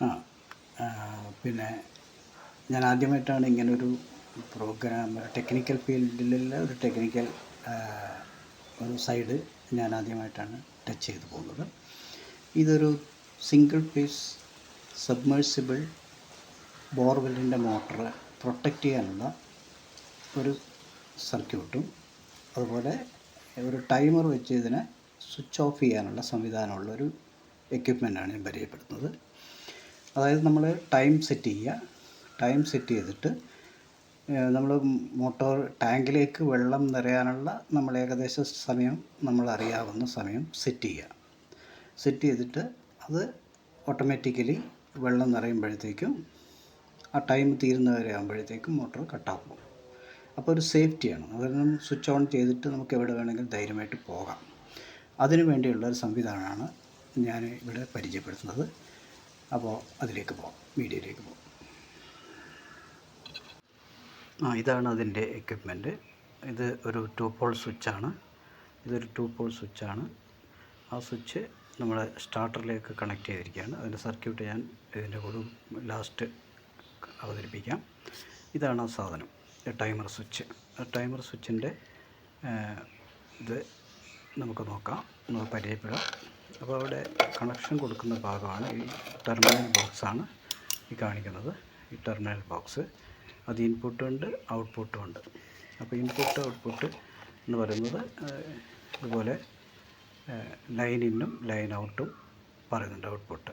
ആ പിന്നെ ഞാൻ ആദ്യമായിട്ടാണ് ഇങ്ങനൊരു പ്രോഗ്രാം ടെക്നിക്കൽ ഫീൽഡിലുള്ള ഒരു ടെക്നിക്കൽ ഒരു സൈഡ് ഞാൻ ആദ്യമായിട്ടാണ് ടച്ച് ചെയ്ത് പോകുന്നത്. ഇതൊരു സിംഗിൾ പീസ് സബ്മേഴ്സിബിൾ ബോർവെല്ലിൻ്റെ മോട്ടർ പ്രൊട്ടക്റ്റ് ചെയ്യാനുള്ള ഒരു സർക്യൂട്ടും അതുപോലെ ഒരു ടൈമർ വെച്ച് ഇതിനെ സ്വിച്ച് ഓഫ് ചെയ്യാനുള്ള സംവിധാനമുള്ളൊരു എക്യുപ്മെൻ്റാണ് ഞാൻ പരിചയപ്പെടുത്തുന്നത്. അതായത് നമ്മൾ ടൈം സെറ്റ് ചെയ്തിട്ട് നമ്മൾ മോട്ടോർ ടാങ്കിലേക്ക് വെള്ളം നിറയാനുള്ള നമ്മൾ ഏകദേശ സമയം നമ്മൾ അറിയാവുന്ന സമയം സെറ്റ് ചെയ്തിട്ട് അത് ഓട്ടോമാറ്റിക്കലി വെള്ളം നിറയുമ്പോഴത്തേക്കും ആ ടൈം തീരുന്നവരെ ആകുമ്പോഴത്തേക്കും മോട്ടോർ കട്ടാക്കും. അപ്പോൾ ഒരു സേഫ്റ്റിയാണ്. അതൊന്നും സ്വിച്ച് ഓൺ ചെയ്തിട്ട് നമുക്ക് എവിടെ വേണമെങ്കിലും ധൈര്യമായിട്ട് പോകാം. അതിനു വേണ്ടിയുള്ള ഒരു സംവിധാനമാണ് ഞാൻ ഇവിടെ പരിചയപ്പെടുത്തുന്നത്. അപ്പോൾ അതിലേക്ക് പോകാം, വീഡിയോയിലേക്ക് പോകാം. ഇതാണ് അതിൻ്റെ എക്യുപ്മെൻറ്റ്. ഇത് ഒരു 2 പോൾ സ്വിച്ചാണ്. ഇതൊരു 2 പോൾ സ്വിച്ചാണ്. ആ സ്വിച്ച് നമ്മുടെ സ്റ്റാർട്ടറിലേക്ക് കണക്ട് ചെയ്തിരിക്കുകയാണ്. അതിൻ്റെ സർക്യൂട്ട് ഞാൻ ഇതിൻ്റെ കൂടെ ലാസ്റ്റ് അവതരിപ്പിക്കാം. ഇതാണ് ആ സാധനം, ടൈമർ സ്വിച്ച്. ടൈമർ സ്വിച്ചിൻ്റെ ഇത് നമുക്ക് നോക്കാം, നമുക്ക് പരിചയപ്പെടാം. അപ്പോൾ അവിടെ കണക്ഷൻ കൊടുക്കുന്ന ഭാഗമാണ് ഈ ടെർമിനൽ ബോക്സാണ് ഈ കാണിക്കുന്നത്. ഈ ടെർമിനൽ ബോക്സ് അത് ഇൻപുട്ടും ഉണ്ട് ഔട്ട്പുട്ടും ഉണ്ട്. അപ്പോൾ ഇൻപുട്ട് ഔട്ട്പുട്ട് എന്ന് പറയുന്നത് ഇതുപോലെ ലൈൻ ഇന്നും ലൈൻ ഔട്ടും പറയുന്നുണ്ട് ഔട്ട്പുട്ട്.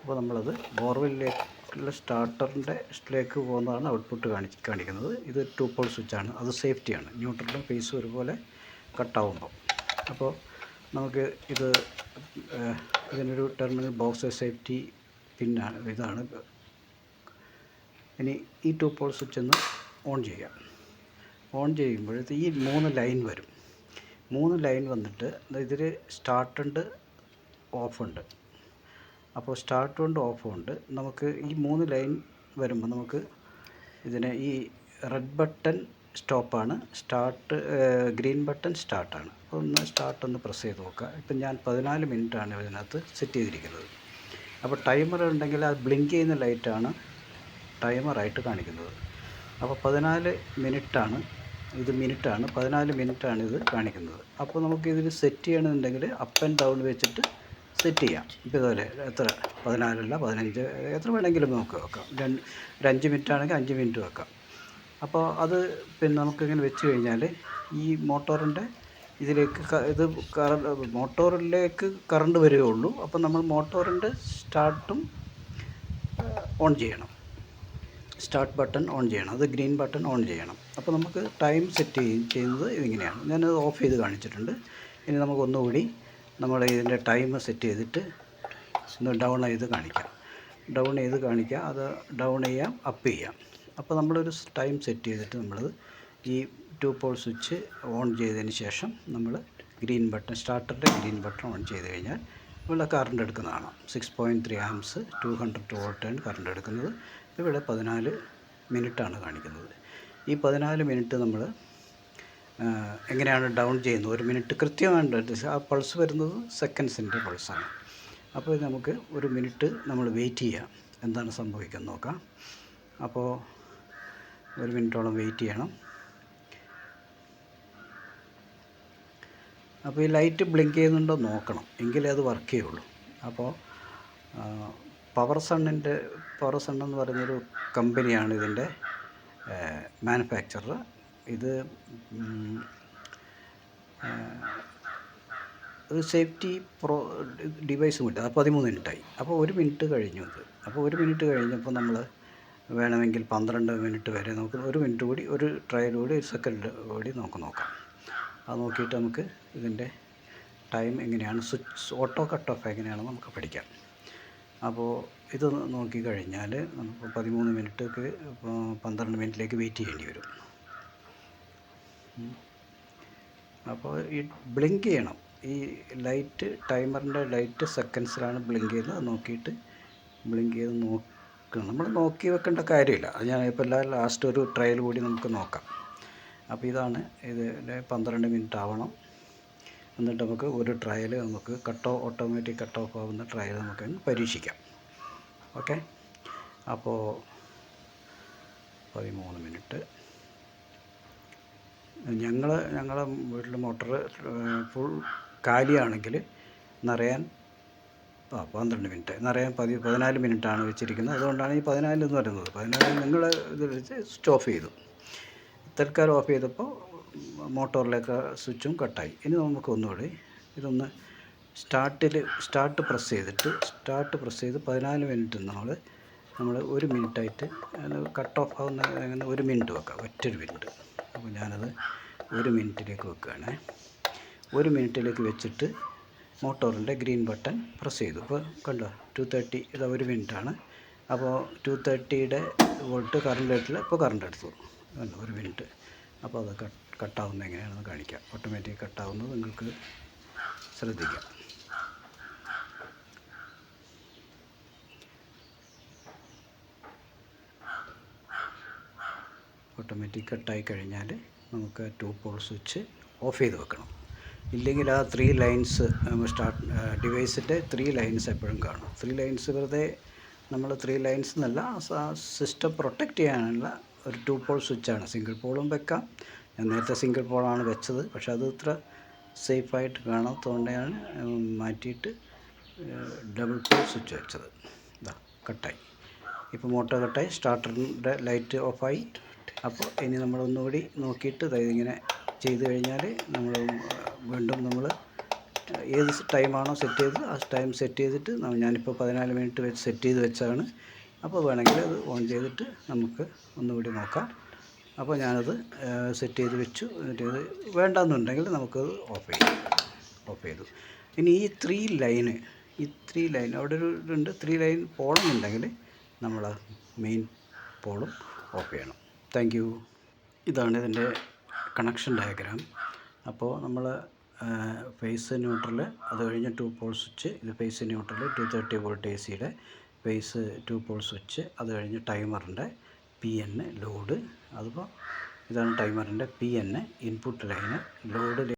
അപ്പോൾ നമ്മളത് ബോർവെല്ലിലേക്കുള്ള സ്റ്റാർട്ടറിലേക്ക് പോകുന്നതാണ് ഔട്ട്പുട്ട് കാണിക്കുന്നത്. ഇത് 2 പോൾ സ്വിച്ചാണ്. അത് സേഫ്റ്റിയാണ്, ന്യൂട്രലും ഫേസും ഒരുപോലെ കട്ടാവുമ്പോൾ. അപ്പോൾ നമുക്ക് ഇതിനൊരു ടെർമിനൽ ബോക്സ് സേഫ്റ്റി പിന്നാണ് ഇതാണ്. ഇനി ഈ 2 പോൾ സ്വിച്ച് ഒന്ന് ഓൺ ചെയ്യാം. ഓൺ ചെയ്യുമ്പോഴത്തെ ഈ 3 ലൈൻ വരും. 3 ലൈൻ വന്നിട്ട് ഇതിൽ സ്റ്റാർട്ടുണ്ട് ഓഫുണ്ട്. അപ്പോൾ സ്റ്റാർട്ടുണ്ട് ഓഫുണ്ട്. നമുക്ക് ഈ 3 ലൈൻ വരുമ്പോൾ നമുക്ക് ഇതിനെ ഈ റെഡ് ബട്ടൺ സ്റ്റോപ്പാണ്, ഗ്രീൻ ബട്ടൺ സ്റ്റാർട്ടാണ്. അപ്പോൾ ഒന്ന് പ്രസ് ചെയ്ത് നോക്കുക. ഇപ്പം ഞാൻ 14 മിനിറ്റാണ് ഇതിനകത്ത് സെറ്റ് ചെയ്തിരിക്കുന്നത്. അപ്പോൾ ടൈമർ ഉണ്ടെങ്കിൽ അത് ബ്ലിങ്ക് ചെയ്യുന്ന ലൈറ്റാണ് ടൈമറായിട്ട് കാണിക്കുന്നത്. അപ്പോൾ 14 മിനിറ്റാണ് ഇത്, 14 മിനിറ്റാണ് ഇത് കാണിക്കുന്നത്. അപ്പോൾ നമുക്ക് ഇതിൽ സെറ്റ് ചെയ്യണമെന്നുണ്ടെങ്കിൽ അപ്പ് ആൻഡ് ഡൗൺ വെച്ചിട്ട് സെറ്റ് ചെയ്യാം. ഇപ്പോൾ ഇതുപോലെ എത്ര 14 അല്ല 15 എത്ര വേണമെങ്കിലും നമുക്ക് വെക്കാം. ഒരു 5 മിനിറ്റ് ആണെങ്കിൽ 5 മിനിറ്റ് വെക്കാം. അപ്പോൾ അത് പിന്നെ നമുക്കിങ്ങനെ വെച്ച് കഴിഞ്ഞാൽ ഈ മോട്ടോറിൻ്റെ ഇതിലേക്ക് മോട്ടോറിലേക്ക് കറണ്ട് വരികയുള്ളൂ. അപ്പോൾ നമ്മൾ മോട്ടോറിൻ്റെ സ്റ്റാർട്ടും ഓൺ ചെയ്യണം, സ്റ്റാർട്ട് ബട്ടൺ ഓൺ ചെയ്യണം, അത് ഗ്രീൻ ബട്ടൺ ഓൺ ചെയ്യണം. അപ്പോൾ നമുക്ക് ടൈം സെറ്റ് ചെയ്യുന്നത് ഇതിങ്ങനെയാണ്. ഞാനത് ഓഫ് ചെയ്ത് കാണിച്ചിട്ടുണ്ട്. ഇനി നമുക്കൊന്നുകൂടി നമ്മൾ ഇതിൻ്റെ ടൈം സെറ്റ് ചെയ്തിട്ട് ഒന്ന് ഡൗൺ ചെയ്ത് കാണിക്കാം. അത് ഡൗൺ ചെയ്യാം, അപ്പ് ചെയ്യാം. അപ്പോൾ നമ്മളൊരു ടൈം സെറ്റ് ചെയ്തിട്ട് നമ്മൾ ഈ 2 പോൾ സ്വിച്ച് ഓൺ ചെയ്തതിന് ശേഷം നമ്മൾ സ്റ്റാർട്ടറിൻ്റെ ഗ്രീൻ ബട്ടൺ ഓൺ ചെയ്ത് കഴിഞ്ഞാൽ ഇവിടെ കറണ്ട് എടുക്കുന്നതാണ്. 6.3 ആംസ് 200 വോൾട്ടാണ് കറണ്ട് എടുക്കുന്നത്. ഇവിടെ 14 മിനിറ്റാണ് കാണിക്കുന്നത്. ഈ 14 മിനിറ്റ് നമ്മൾ എങ്ങനെയാണ് ഡൗൺ ചെയ്യുന്നത്, 1 മിനിറ്റ് കൃത്യമായിട്ട് ആ പൾസ് വരുന്നത് സെക്കൻഡ്സിൻ്റെ പൾസാണ്. അപ്പോൾ ഇത് നമുക്ക് 1 മിനിറ്റ് നമ്മൾ വെയിറ്റ് ചെയ്യാം, എന്താണ് സംഭവിക്കുന്നത് നോക്കാം. അപ്പോൾ 1 മിനിറ്റോളം വെയിറ്റ് ചെയ്യണം. അപ്പോൾ ഈ ലൈറ്റ് ബ്ലിങ്ക് ചെയ്യുന്നുണ്ടോ നോക്കണം, എങ്കിലേ അത് വർക്ക് ചെയ്യുള്ളൂ. അപ്പോൾ പവർ സൺ എന്ന് പറയുന്നൊരു കമ്പനിയാണ് ഇതിൻ്റെ മാനുഫാക്ചറർ. ഇത് ഒരു സേഫ്റ്റി ഡിവൈസും കിട്ടും. അത് 13 മിനിറ്റായി. അപ്പോൾ 1 മിനിറ്റ് കഴിഞ്ഞു ഇത്. അപ്പോൾ 1 മിനിറ്റ് കഴിഞ്ഞപ്പോൾ നമ്മൾ വേണമെങ്കിൽ 12 മിനിറ്റ് വരെ നമുക്ക് 1 മിനിറ്റ് കൂടി, ഒരു ട്രയൽ കൂടി, 1 സെക്കൻഡ് കൂടി നമുക്ക് നോക്കാം. അത് നോക്കിയിട്ട് നമുക്ക് ഇതിൻ്റെ ടൈം എങ്ങനെയാണ്, സ്വിച്ച് ഓട്ടോ കട്ട് ഓഫ് എങ്ങനെയാണെന്ന് നമുക്ക് പഠിക്കാം. അപ്പോൾ ഇത് നോക്കിക്കഴിഞ്ഞാൽ നമുക്ക് 13 മിനിറ്റൊക്കെ 12 മിനിറ്റിലേക്ക് വെയിറ്റ് ചെയ്യേണ്ടി വരും. അപ്പോൾ ഈ ബ്ലിങ്ക് ചെയ്യണം. ഈ ലൈറ്റ്, ടൈമറിൻ്റെ ലൈറ്റ് സെക്കൻഡ്സിലാണ് ബ്ലിങ്ക് ചെയ്യുന്നത്. അത് നോക്കിയിട്ട് ബ്ലിങ്ക് ചെയ്ത് നോക്കണം. നമ്മൾ നോക്കി വെക്കേണ്ട കാര്യമില്ല. അത് ഞാൻ ഇപ്പോൾ ലാസ്റ്റ് ഒരു ട്രയൽ കൂടി നമുക്ക് നോക്കാം. അപ്പോൾ ഇതാണ് ഇത് 12 മിനിറ്റ് ആവണം. എന്നിട്ട് നമുക്ക് ഒരു ട്രയൽ നമുക്ക് ഓട്ടോമാറ്റിക് കട്ട് ഓഫ് ആവുന്ന ട്രയൽ നമുക്ക് പരീക്ഷിക്കാം. ഓക്കെ. അപ്പോൾ 13 മിനിറ്റ്. ഞങ്ങളെ വീട്ടിൽ മോട്ടർ ഫുൾ കാലിയാണെങ്കിൽ നിറയാൻ 12 മിനിറ്റ്, നിറയാൻ 14 മിനിറ്റാണ് വെച്ചിരിക്കുന്നത്. അതുകൊണ്ടാണ് ഈ 14 എന്ന് പറയുന്നത്. 14 നിങ്ങൾ ഇത് വെച്ച് സ്റ്റോപ്പ് ചെയ്തു. തൽക്കാലം ഓഫ് ചെയ്തപ്പോൾ മോട്ടോറിലേക്ക് സ്വിച്ചും കട്ടായി. ഇനി നമുക്ക് ഒന്നുകൂടി ഇതൊന്ന് സ്റ്റാർട്ട് പ്രസ് ചെയ്ത് 14 മിനിറ്റ് നമ്മൾ 1 മിനിറ്റായിട്ട് കട്ട് ഓഫ് ആവുന്ന അങ്ങനെ 1 മിനിറ്റ് വെക്കാം, ഒറ്റൊരു മിനിറ്റ്. അപ്പോൾ ഞാനത് 1 മിനിറ്റിലേക്ക് വെക്കുകയാണ്. 1 മിനിറ്റിലേക്ക് വെച്ചിട്ട് മോട്ടോറിൻ്റെ ഗ്രീൻ ബട്ടൺ പ്രസ് ചെയ്തു. ഇപ്പോൾ കണ്ടോ 230, ഇത് 1 മിനിറ്റാണ്. അപ്പോൾ 230 വോൾട്ട് കറണ്ട് ഇപ്പോൾ കറണ്ട് എടുത്തു. കണ്ടോ 1 മിനിറ്റ്. അപ്പോൾ അത് കട്ടാവുന്നത് എങ്ങനെയാണെന്ന് കാണിക്കാം. ഓട്ടോമാറ്റിക് കട്ടാവുന്നത് നിങ്ങൾക്ക് ശ്രദ്ധിക്കാം. ഓട്ടോമാറ്റിക് കട്ടായി കഴിഞ്ഞാൽ നമുക്ക് 2 പോൾ സ്വിച്ച് ഓഫ് ചെയ്ത് വെക്കണം. ഇല്ലെങ്കിൽ ആ 3 ലൈൻസ് ഡിവൈസിൻ്റെ 3 ലൈൻസ് എപ്പോഴും കാണും. 3 ലൈൻസ് വെറുതെ നമ്മൾ 3 ലൈൻസ് എന്നല്ല, സിസ്റ്റം പ്രൊട്ടക്റ്റ് ചെയ്യാനുള്ള ഒരു 2 പോൾ സ്വിച്ചാണ്. സിംഗിൾ പോളും വെക്കാം. ഞാൻ നേരത്തെ സിംഗിൾ പോളാണ് വെച്ചത്, പക്ഷേ അത് ഇത്ര സേഫായിട്ട് കാണാത്തതുകൊണ്ടാണ് മാറ്റിയിട്ട് ഡബിൾ പോൾ സ്വിച്ച് വെച്ചത്. ഇതാ കട്ടായി. ഇപ്പോൾ മോട്ടോർ കട്ടായി, സ്റ്റാർട്ടറിൻ്റെ ലൈറ്റ് ഓഫായി. അപ്പോൾ ഇനി നമ്മളൊന്നുകൂടി നോക്കിയിട്ട് ഇതിങ്ങനെ ചെയ്ത് കഴിഞ്ഞാൽ വീണ്ടും നമ്മൾ ഏത് ടൈമാണോ സെറ്റ് ചെയ്തത് ആ ടൈം സെറ്റ് ചെയ്തിട്ട് ഞാനിപ്പോൾ 14 മിനിറ്റ് വെച്ച് സെറ്റ് ചെയ്ത് വെച്ചാണ്. അപ്പോൾ വേണമെങ്കിൽ അത് ഓൺ ചെയ്തിട്ട് നമുക്ക് ഒന്നുകൂടി നോക്കാം. അപ്പോൾ ഞാനത് സെറ്റ് ചെയ്ത് വെച്ചു. എന്നിട്ട് ഇത് വേണ്ടെന്നുണ്ടെങ്കിൽ നമുക്കത് ഓഫ് ചെയ്തു. ഇനി ഈ 3 ലൈൻ അവിടെ ഒരു ഇതുണ്ട്. 3 ലൈൻ പോകണമെന്നുണ്ടെങ്കിൽ നമ്മൾ മെയിൻ പോളും ഓഫ് ചെയ്യണം. Thank you. ഇതാണ് ഇതിൻ്റെ കണക്ഷൻ ഡയഗ്രാം. അപ്പോൾ നമ്മൾ ഫേസ് ന്യൂട്രൽ, അത് കഴിഞ്ഞ് 2 പോൾ സ്വിച്ച്, ഇത് phase neutral 230 volt AC phase 2 pole switch, അത് കഴിഞ്ഞ് ടൈമറിൻ്റെ PN ലോഡ്. അതിപ്പോൾ ഇതാണ് ടൈമറിൻ്റെ PN ഇൻപുട്ട് ലൈന്, ലോഡ്